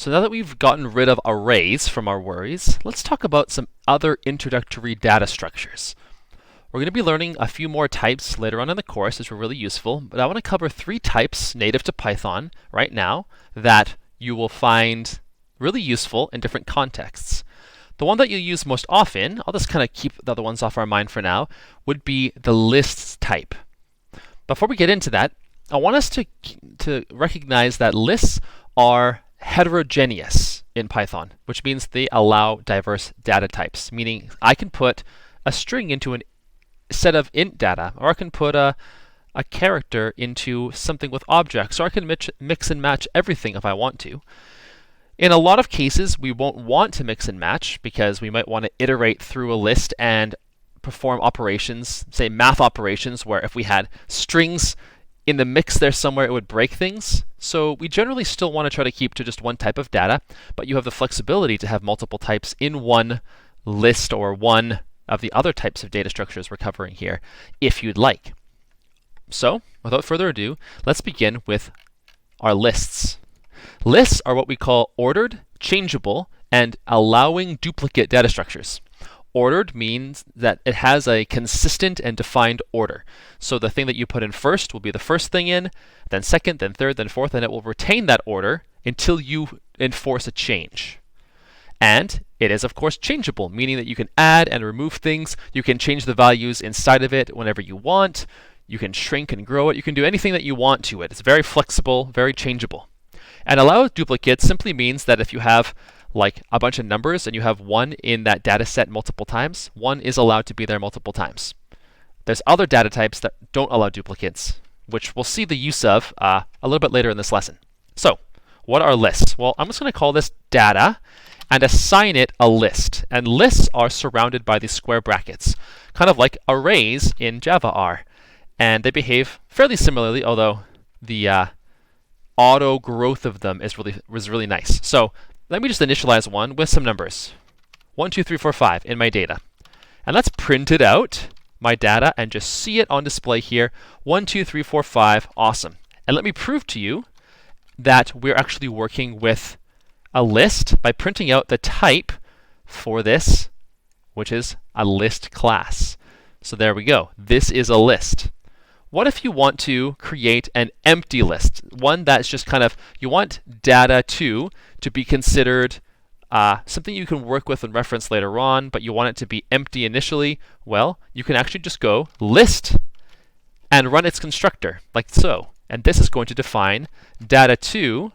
So now that we've gotten rid of arrays from our worries, let's talk about some other introductory data structures. We're going to be learning a few more types later on in the course, which are really useful, but I want to cover 3 types native to Python right now that you will find really useful in different contexts. The one that you use most often, I'll just kind of keep the other ones off our mind for now, would be the lists type. Before we get into that, I want us to recognize that lists are heterogeneous in Python, which means they allow diverse data types, meaning I can put a string into a set of int data, or I can put a character into something with objects, or I can mix and match everything if I want to. In a lot of cases, we won't want to mix and match because we might want to iterate through a list and perform operations, say math operations, where if we had strings in the mix there somewhere, it would break things. So we generally still want to try to keep to just one type of data, but you have the flexibility to have multiple types in one list or one of the other types of data structures we're covering here, if you'd like. So, without further ado, let's begin with our lists. Lists are what we call ordered, changeable, and allowing duplicate data structures. Ordered means that it has a consistent and defined order. So the thing that you put in first will be the first thing in, then second, then third, then fourth, and it will retain that order until you enforce a change. And it is, of course, changeable, meaning that you can add and remove things. You can change the values inside of it whenever you want. You can shrink and grow it. You can do anything that you want to it. It's very flexible, very changeable. And allow duplicates simply means that if you have like a bunch of numbers and you have one in that data set multiple times, one is allowed to be there multiple times. There's other data types that don't allow duplicates, which we'll see the use of a little bit later in this lesson. So, what are lists? Well, I'm just going to call this data and assign it a list. And lists are surrounded by these square brackets, kind of like arrays in Java are. And they behave fairly similarly, although the auto growth of them is really nice. So let me just initialize one with some numbers. 1, 2, 3, 4, 5 in my data. And let's print it out, my data, and just see it on display here. 1, 2, 3, 4, 5. Awesome. And let me prove to you that we're actually working with a list by printing out the type for this, which is a list class. So there we go. This is a list. What if you want to create an empty list? One that's just kind of, you want data2 to be considered something you can work with and reference later on, but you want it to be empty initially. Well, you can actually just go list and run its constructor, like so. And this is going to define data2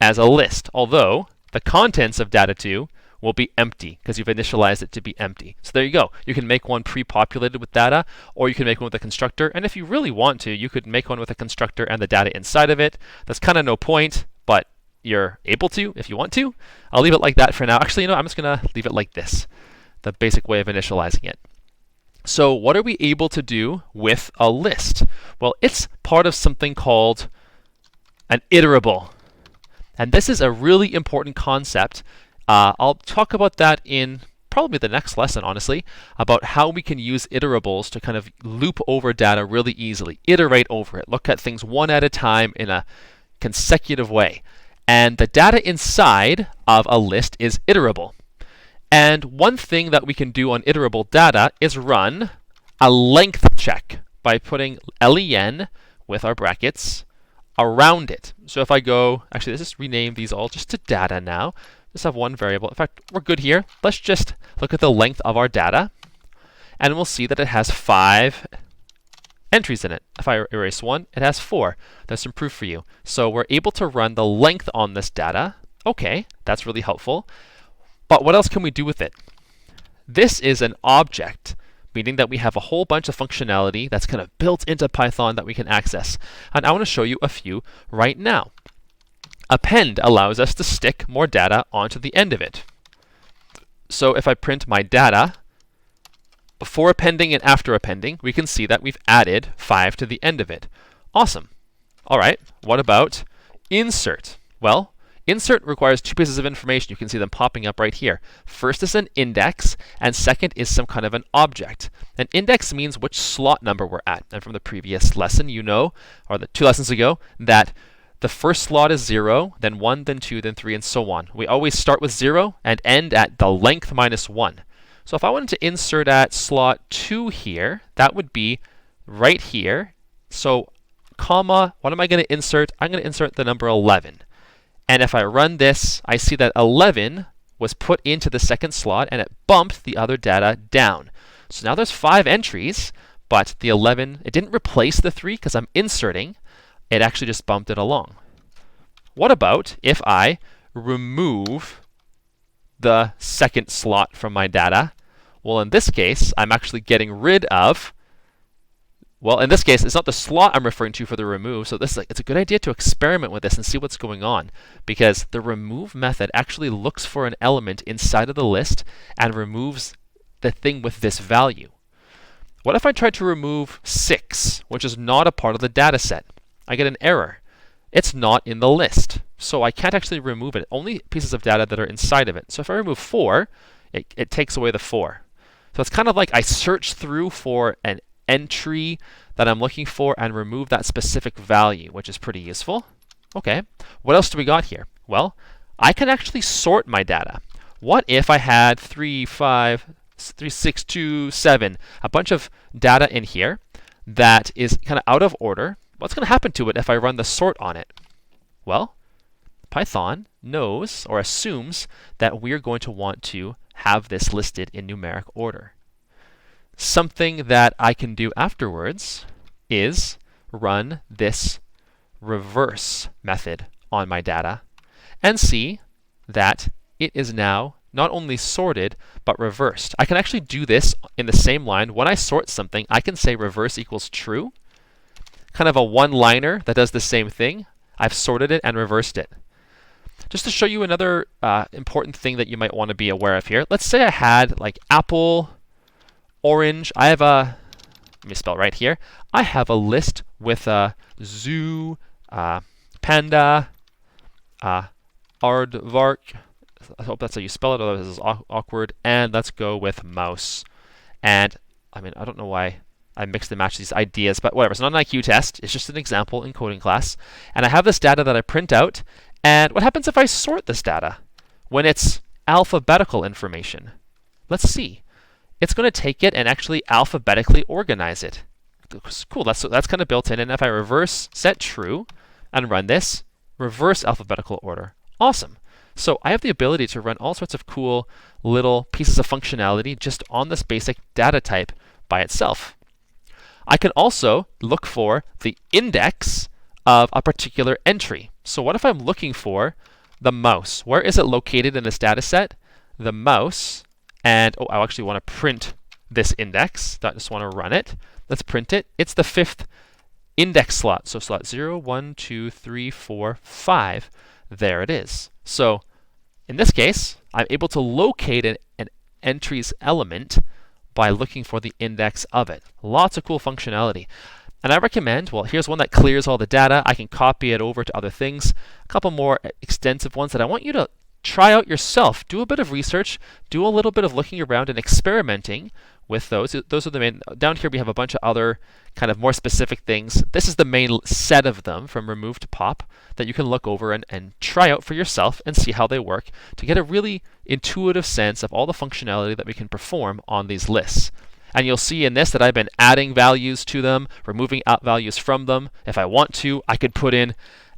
as a list, although the contents of data2 will be empty because you've initialized it to be empty. So there you go. You can make one pre-populated with data, or you can make one with a constructor. And if you really want to, you could make one with a constructor and the data inside of it. That's kind of no point, but you're able to if you want to. I'll leave it like that for now. Actually, I'm just going to leave it like this, the basic way of initializing it. So what are we able to do with a list? Well, it's part of something called an iterable. And this is a really important concept. I'll talk about that in probably the next lesson, honestly, about how we can use iterables to kind of loop over data really easily, iterate over it, look at things one at a time in a consecutive way. And the data inside of a list is iterable. And one thing that we can do on iterable data is run a length check by putting len with our brackets around it. So if I go, actually, let's just rename these all just to data now. Just have one variable. In fact, we're good here. Let's just look at the length of our data, and we'll see that it has 5 entries in it. If I erase one, it has 4. There's some proof for you. So we're able to run the length on this data. Okay, that's really helpful. But what else can we do with it? This is an object, meaning that we have a whole bunch of functionality that's kind of built into Python that we can access. And I want to show you a few right now. Append allows us to stick more data onto the end of it. So if I print my data, before appending and after appending, we can see that we've added 5 to the end of it. Awesome. All right, what about insert? Well, insert requires 2 pieces of information. You can see them popping up right here. First is an index, and second is some kind of an object. An index means which slot number we're at. And from the previous lesson, you know, or the 2 lessons ago, that the first slot is 0, then 1, then 2, then 3, and so on. We always start with 0 and end at the length minus 1. So if I wanted to insert at slot 2 here, that would be right here. So, comma, what am I going to insert? I'm going to insert the number 11. And if I run this, I see that 11 was put into the second slot, and it bumped the other data down. So now there's 5 entries, but the 11, it didn't replace the 3 because I'm inserting. It actually just bumped it along. What about if I remove the second slot from my data? Well, in this case, I'm actually getting rid of, well, in this case, it's not the slot I'm referring to for the remove, so this is it's a good idea to experiment with this and see what's going on, because the remove method actually looks for an element inside of the list and removes the thing with this value. What if I tried to remove 6, which is not a part of the data set? I get an error. It's not in the list, so I can't actually remove it. Only pieces of data that are inside of it. So if I remove 4, it takes away the 4. So it's kind of like I search through for an entry that I'm looking for and remove that specific value, which is pretty useful. Okay, what else do we got here? Well, I can actually sort my data. What if I had 3, 5, 3, 6, 2, 7, a bunch of data in here that is kind of out of order? What's going to happen to it if I run the sort on it? Well, Python knows or assumes that we're going to want to have this listed in numeric order. Something that I can do afterwards is run this reverse method on my data and see that it is now not only sorted, but reversed. I can actually do this in the same line. When I sort something, I can say reverse equals true. Kind of a one-liner that does the same thing. I've sorted it and reversed it. Just to show you another important thing that you might want to be aware of here. Let's say I had like apple, orange. I have a, let me spell right here. I have a list with zoo, panda, aardvark. I hope that's how you spell it, otherwise it's awkward. And let's go with mouse. And I mean, I don't know why I mixed and matched these ideas, but whatever. It's not an IQ test. It's just an example in coding class. And I have this data that I print out. And what happens if I sort this data when it's alphabetical information? Let's see. It's going to take it and actually alphabetically organize it. Cool, that's kind of built in. And if I reverse set true and run this, reverse alphabetical order. Awesome. So I have the ability to run all sorts of cool little pieces of functionality just on this basic data type by itself. I can also look for the index of a particular entry. So what if I'm looking for the mouse? Where is it located in this data set? The mouse. And oh, I actually want to print this index. I just want to run it. Let's print it. It's the 5th index slot. So slot 0, 1, 2, 3, 4, 5. There it is. So in this case, I'm able to locate an entry's element by looking for the index of it. Lots of cool functionality. And I recommend, well, here's one that clears all the data. I can copy it over to other things. A couple more extensive ones that I want you to try out yourself. Do a bit of research. Do a little bit of looking around and experimenting with those. Those are the main. Down here we have a bunch of other kind of more specific things. This is the main set of them from remove to pop that you can look over and try out for yourself and see how they work to get a really intuitive sense of all the functionality that we can perform on these lists. And you'll see in this that I've been adding values to them, removing out values from them. If I want to, I could put in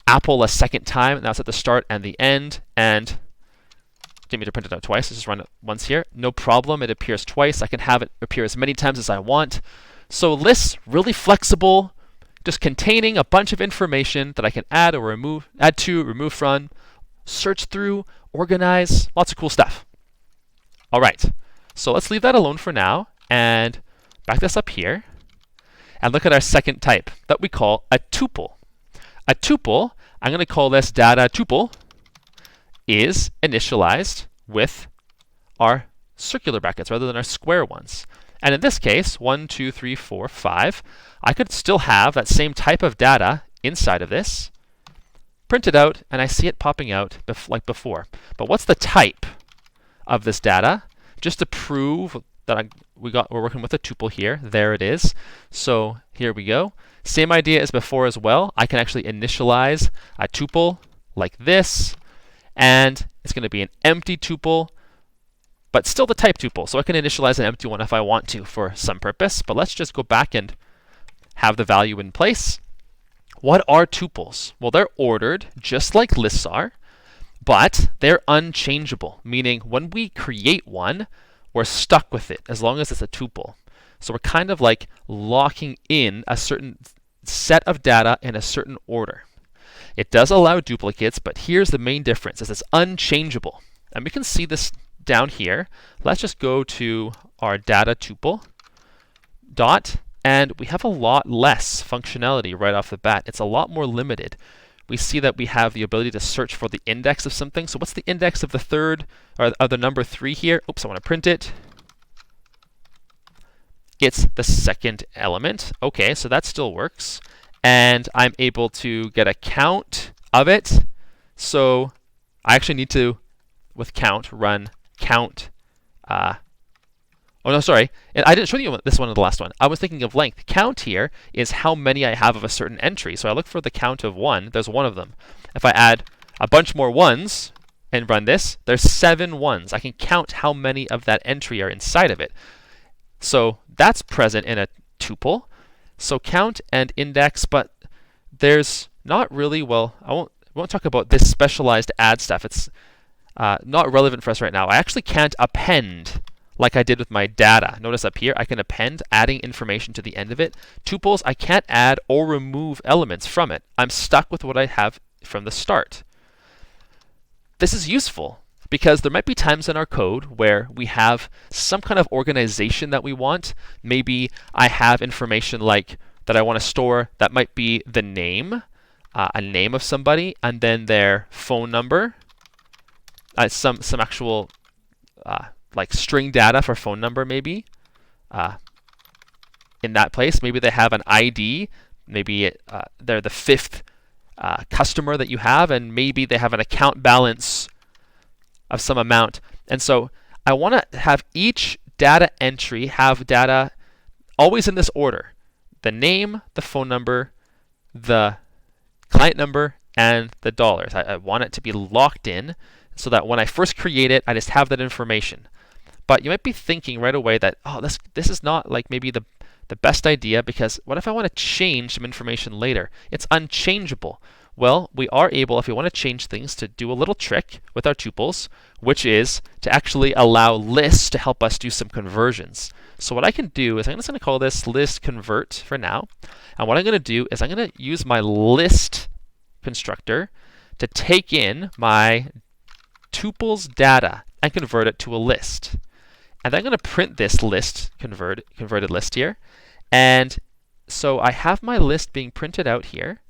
apple a second time, and that's at the start and the end. And didn't mean to print it out twice. Let's just run it once here. No problem. It appears twice. I can have it appear as many times as I want. So lists, really flexible, just containing a bunch of information that I can add or remove, add to, remove from, search through, organize, lots of cool stuff. All right, so let's leave that alone for now and back this up here and look at our second type that we call a tuple. A tuple, I'm going to call this data tuple, is initialized with our circular brackets rather than our square ones. And in this case, 1, 2, 3, 4, 5, I could still have that same type of data inside of this, print it out, and I see it popping out like before. But what's the type of this data? Just to prove that we're working with a tuple here. There it is. So here we go. Same idea as before as well. I can actually initialize a tuple like this, and it's going to be an empty tuple, but still the type tuple. So I can initialize an empty one if I want to for some purpose. But let's just go back and have the value in place. What are tuples? Well, they're ordered just like lists are, but they're unchangeable, meaning when we create one, we're stuck with it as long as it's a tuple. So we're kind of like locking in a certain set of data in a certain order. It does allow duplicates, but here's the main difference, is it's unchangeable. And we can see this down here. Let's just go to our data tuple dot, and we have a lot less functionality right off the bat. It's a lot more limited. We see that we have the ability to search for the index of something. So what's the index of the third, or of the number 3 here? Oops, I want to print it. It's the second element. Okay, so that still works. And I'm able to get a count of it. So I actually need to, with count, run count. Oh no, sorry. I didn't show you this one in the last one. I was thinking of length. Count here is how many I have of a certain entry. So I look for the count of 1. There's 1 of them. If I add a bunch more 1s and run this, there's 7 1s. I can count how many of that entry are inside of it. So that's present in a tuple. So count and index, but there's not really, well, I won't talk about this specialized add stuff. It's not relevant for us right now. I actually can't append like I did with my data. Notice up here, I can append, adding information to the end of it. Tuples, I can't add or remove elements from it. I'm stuck with what I have from the start. This is useful because there might be times in our code where we have some kind of organization that we want. Maybe I have information like that I want to store that might be the name, a name of somebody, and then their phone number, some actual like string data for phone number maybe in that place. Maybe they have an ID. Maybe they're the 5th customer that you have, and maybe they have an account balance of some amount. And so I want to have each data entry have data always in this order: the name, the phone number, the client number, and the dollars. I want it to be locked in so that when I first create it, I just have that information. But you might be thinking right away that, oh, this is not like maybe the best idea, because what if I want to change some information later? It's unchangeable. Well, we are able, if we want to change things, to do a little trick with our tuples, which is to actually allow lists to help us do some conversions. So what I can do is I'm just going to call this list convert for now. And what I'm going to do is I'm going to use my list constructor to take in my tuples data and convert it to a list. And I'm going to print this list, converted list here. And so I have my list being printed out here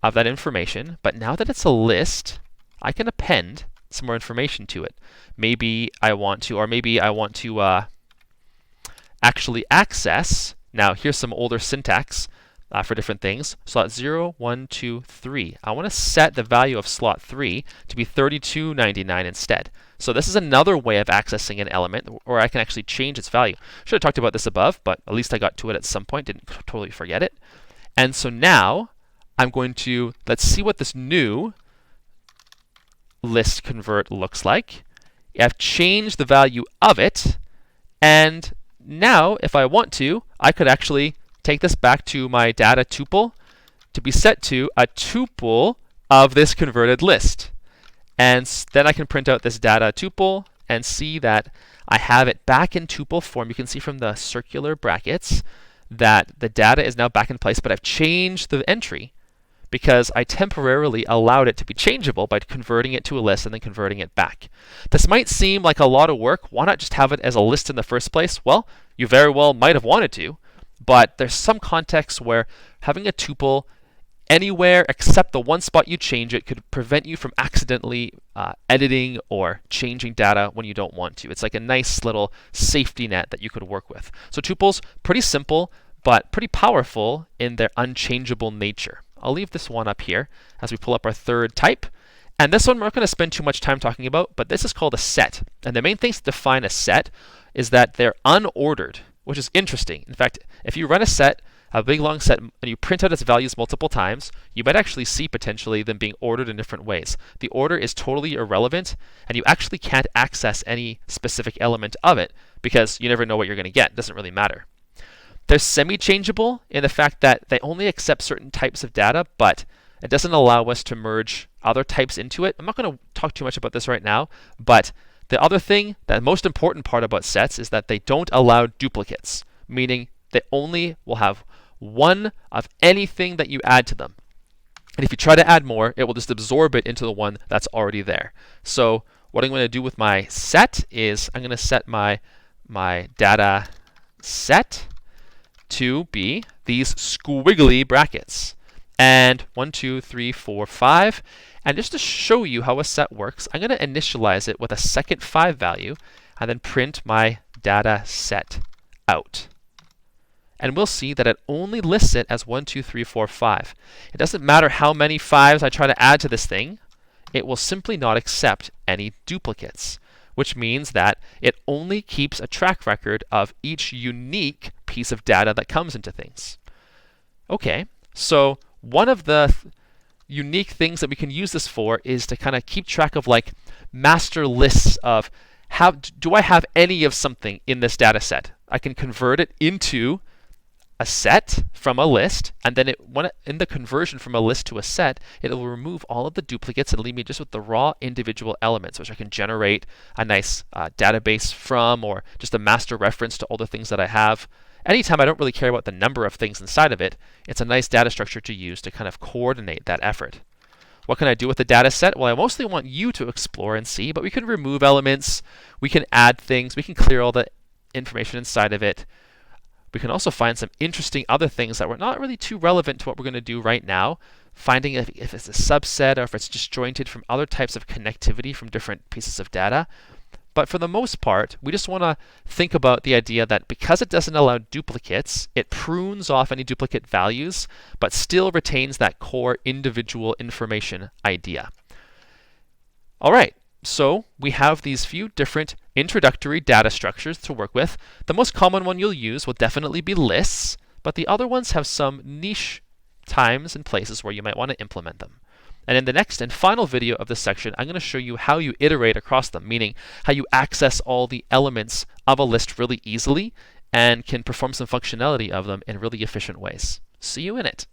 of that information. But now that it's a list, I can append some more information to it. Maybe I want to, actually access. Now here's some older syntax for different things. Slot 0, 1, 2, 3. I want to set the value of slot 3 to be 32.99 instead. So this is another way of accessing an element, or I can actually change its value. Should have talked about this above, but at least I got to it at some point, didn't totally forget it. And so now I'm going to, let's see what this new list convert looks like. I've changed the value of it, and now if I want to, I could actually take this back to my data tuple to be set to a tuple of this converted list. And then I can print out this data tuple and see that I have it back in tuple form. You can see from the circular brackets that the data is now back in place, but I've changed the entry because I temporarily allowed it to be changeable by converting it to a list and then converting it back. This might seem like a lot of work. Why not just have it as a list in the first place? Well, you very well might have wanted to, but there's some contexts where having a tuple anywhere except the one spot you change it could prevent you from accidentally editing or changing data when you don't want to. It's like a nice little safety net that you could work with. So tuples, pretty simple, but pretty powerful in their unchangeable nature. I'll leave this one up here as we pull up our third type. And this one we're not going to spend too much time talking about, but this is called a set. And the main things to define a set is that they're unordered, which is interesting. In fact, if you run a set, a big long set, and you print out its values multiple times, you might actually see potentially them being ordered in different ways. The order is totally irrelevant, and you actually can't access any specific element of it because you never know what you're going to get. It doesn't really matter. They're semi-changeable in the fact that they only accept certain types of data, but it doesn't allow us to merge other types into it. I'm not going to talk too much about this right now, but the other thing, the most important part about sets, is that they don't allow duplicates, meaning they only will have one of anything that you add to them. And if you try to add more, it will just absorb it into the one that's already there. So what I'm going to do with my set is I'm going to set my data set to be these squiggly brackets. And 1, 2, 3, 4, 5. And just to show you how a set works, I'm going to initialize it with a second 5 value and then print my data set out. And we'll see that it only lists it as 1, 2, 3, 4, 5. It doesn't matter how many 5s I try to add to this thing. It will simply not accept any duplicates, which means that it only keeps a track record of each unique piece of data that comes into things. Okay, so one of the unique things that we can use this for is to kind of keep track of like master lists of do I have any of something in this data set? I can convert it into a set from a list, and then in the conversion from a list to a set, it will remove all of the duplicates and leave me just with the raw individual elements, which I can generate a nice database from, or just a master reference to all the things that I have. Anytime I don't really care about the number of things inside of it, it's a nice data structure to use to kind of coordinate that effort. What can I do with the data set? Well, I mostly want you to explore and see, but we can remove elements, we can add things, we can clear all the information inside of it. We can also find some interesting other things that were not really too relevant to what we're going to do right now, finding if it's a subset or if it's disjointed from other types of connectivity from different pieces of data. But for the most part, we just want to think about the idea that because it doesn't allow duplicates, it prunes off any duplicate values, but still retains that core individual information idea. All right, so we have these few different introductory data structures to work with. The most common one you'll use will definitely be lists, but the other ones have some niche times and places where you might want to implement them. And in the next and final video of this section, I'm going to show you how you iterate across them, meaning how you access all the elements of a list really easily and can perform some functionality of them in really efficient ways. See you in it.